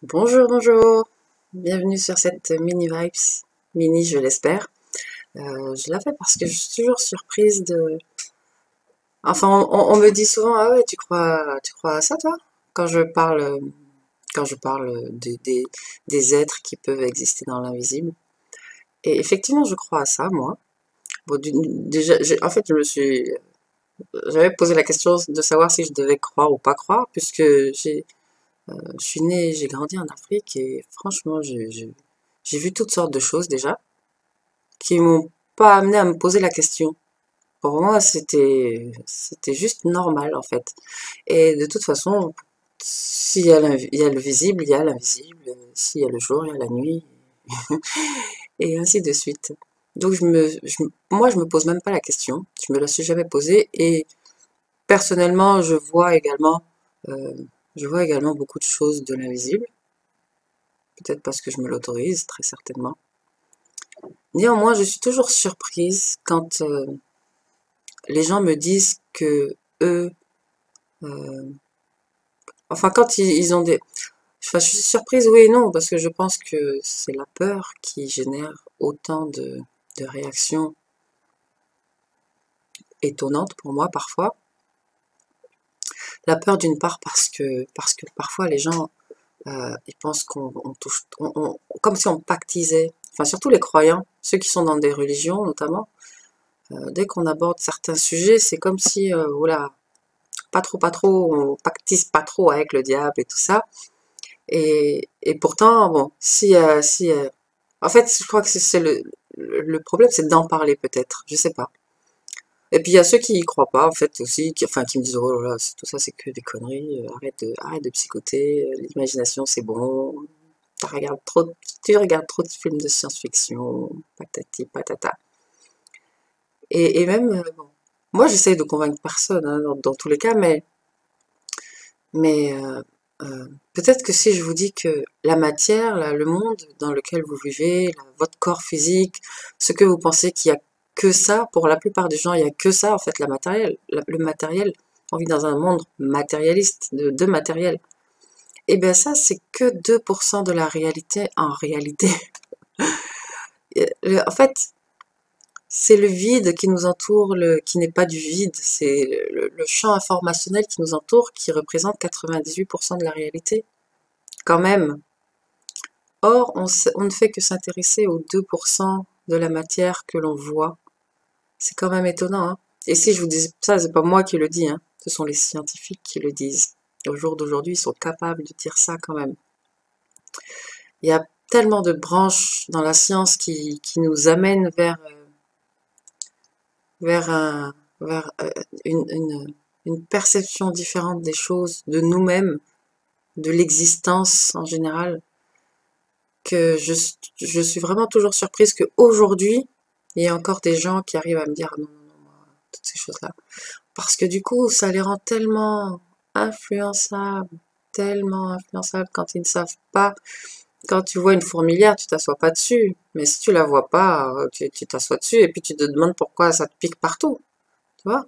Bonjour, bonjour. Bienvenue sur cette mini vibes. Mini, je l'espère. Je la fais parce que je suis toujours surprise de... Enfin, on me dit souvent, ah ouais, tu crois à ça, toi? Quand je parle, quand je parle des êtres qui peuvent exister dans l'invisible. Et effectivement, je crois à ça, moi. Bon, déjà, en fait, j'avais posé la question de savoir si je devais croire ou pas croire, puisque je suis née, j'ai grandi en Afrique et franchement, j'ai vu toutes sortes de choses déjà qui m'ont pas amené à me poser la question. Pour moi, c'était juste normal en fait. Et de toute façon, s'il y a il y a le visible, il y a l'invisible. S'il y a le jour, il y a la nuit, et ainsi de suite. Donc moi, je me pose même pas la question. Je me la suis jamais posée. Et personnellement, euh, je vois également beaucoup de choses de l'invisible. Peut-être parce que je me l'autorise, très certainement. Néanmoins, je suis toujours surprise quand les gens me disent que eux, euh, enfin quand ils ont des, enfin je suis surprise oui et non parce que je pense que c'est la peur qui génère autant de réactions étonnantes pour moi parfois. La peur d'une part parce que parfois les gens ils pensent qu'on touche, comme si on pactisait, enfin surtout les croyants, ceux qui sont dans des religions notamment, dès qu'on aborde certains sujets, c'est comme si voilà, pas trop, on pactise pas trop avec le diable et tout ça. Et pourtant, bon, en fait, je crois que c'est le problème, c'est d'en parler peut-être, je sais pas. Et puis il y a ceux qui y croient pas, en fait, aussi, qui me disent, oh là là, tout ça c'est que des conneries, arrête de psychoter, l'imagination c'est bon, tu regardes trop de films de science-fiction, patati patata. Et même, bon, moi j'essaye de convaincre personne, hein, dans tous les cas, mais peut-être que si je vous dis que la matière, là, le monde dans lequel vous vivez, votre corps physique, ce que vous pensez qu'il y a que ça, pour la plupart des gens, il y a que ça, en fait, le matériel. On vit dans un monde matérialiste, de matériel. Et bien ça, c'est que 2% de la réalité en réalité. En fait, c'est le vide qui nous entoure, qui n'est pas du vide, c'est le champ informationnel qui nous entoure qui représente 98% de la réalité. Quand même. Or, on ne fait que s'intéresser aux 2% de la matière que l'on voit. C'est quand même étonnant, hein. Et si je vous dis ça, c'est pas moi qui le dis, hein. Ce sont les scientifiques qui le disent. Au jour d'aujourd'hui, ils sont capables de dire ça quand même. Il y a tellement de branches dans la science qui nous amènent vers un, vers une perception différente des choses, de nous-mêmes, de l'existence en général, que je suis vraiment toujours surprise qu'aujourd'hui, il y a encore des gens qui arrivent à me dire ah non, non, non, moi, toutes ces choses-là. Parce que du coup, ça les rend influençables, tellement influençables quand ils ne savent pas. Quand tu vois une fourmilière, tu t'assois pas dessus. Mais si tu la vois pas, tu t'assois dessus et puis tu te demandes pourquoi ça te pique partout. Tu vois?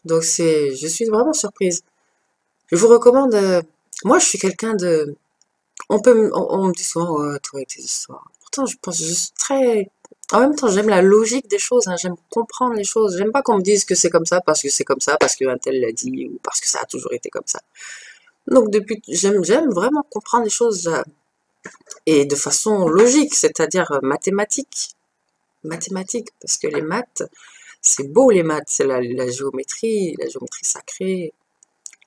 Donc je suis vraiment surprise. Je vous recommande, moi je suis quelqu'un de, on me dit souvent, ouais, toi et tes histoires. Pourtant, je pense juste très, en même temps, j'aime la logique des choses, hein, j'aime comprendre les choses. J'aime pas qu'on me dise que c'est comme ça parce que c'est comme ça, parce qu'un tel l'a dit, ou parce que ça a toujours été comme ça. Donc, j'aime vraiment comprendre les choses, et de façon logique, c'est-à-dire mathématique, parce que les maths, c'est beau les maths, c'est la géométrie sacrée,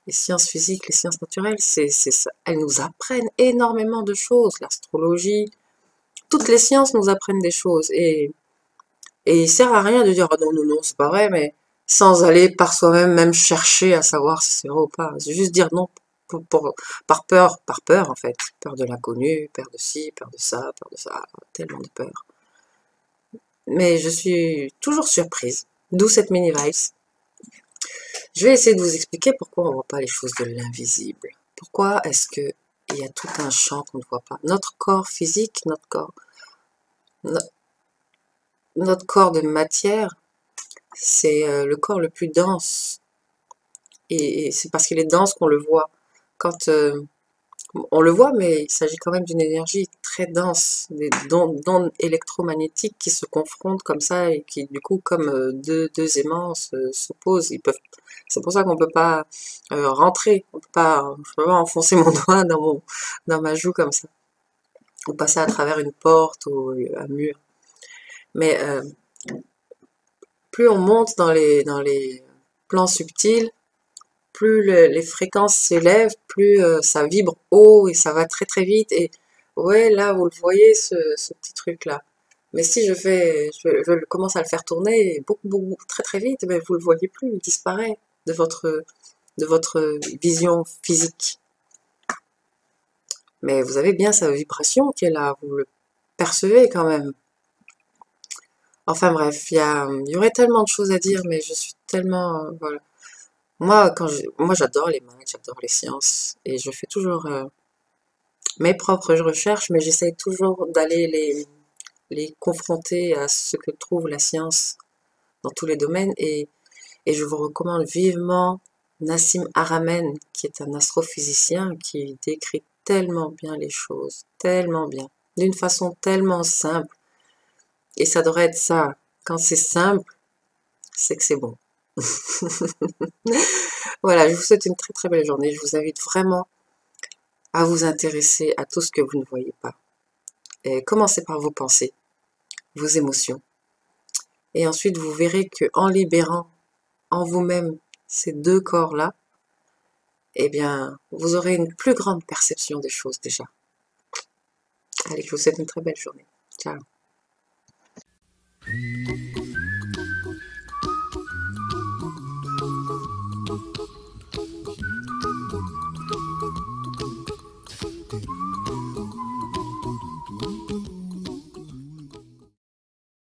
les sciences physiques, les sciences naturelles, elles nous apprennent énormément de choses, l'astrologie, toutes les sciences nous apprennent des choses et il sert à rien de dire ah non non non c'est pas vrai mais sans aller par soi-même même chercher à savoir si c'est vrai ou pas. C'est juste dire non par peur en fait, peur de l'inconnu, peur de ci, peur de ça, tellement de peur. Mais je suis toujours surprise, d'où cette mini vibes. Je vais essayer de vous expliquer pourquoi on ne voit pas les choses de l'invisible. Pourquoi est-ce que il y a tout un champ qu'on ne voit pas. Notre corps physique, no- notre corps de matière, c'est le corps le plus dense. Et c'est parce qu'il est dense qu'on le voit. quand on le voit, mais il s'agit quand même d'une énergie très dense, des d'ondes électromagnétiques qui se confrontent comme ça et qui, du coup, comme deux aimants s'opposent. C'est pour ça qu'on peut pas rentrer, je peux pas enfoncer mon doigt dans ma joue comme ça, ou passer à travers une porte ou un mur. Mais plus on monte dans les plans subtils, plus les fréquences s'élèvent, plus ça vibre haut et ça va très très vite. Et ouais, là, vous le voyez, ce petit truc-là. Mais si je commence à le faire tourner beaucoup, très très vite, ben, vous le voyez plus, il disparaît de votre vision physique. Mais vous avez bien sa vibration qui est là, vous le percevez quand même. Enfin bref, il y aurait tellement de choses à dire, mais je suis tellement, voilà. Moi, j'adore les maths, j'adore les sciences, et je fais toujours mes propres recherches, mais j'essaye toujours d'aller les confronter à ce que trouve la science dans tous les domaines, et je vous recommande vivement Nassim Haramein, qui est un astrophysicien qui décrit tellement bien les choses, tellement bien, d'une façon tellement simple, et ça devrait être ça. Quand c'est simple, c'est que c'est bon. Voilà, je vous souhaite une très très belle journée. Je vous invite vraiment à vous intéresser à tout ce que vous ne voyez pas. Et commencez par vos pensées, vos émotions. Et ensuite, vous verrez que en libérant en vous-même ces deux corps-là, eh bien, vous aurez une plus grande perception des choses déjà. Allez, je vous souhaite une très belle journée. Ciao.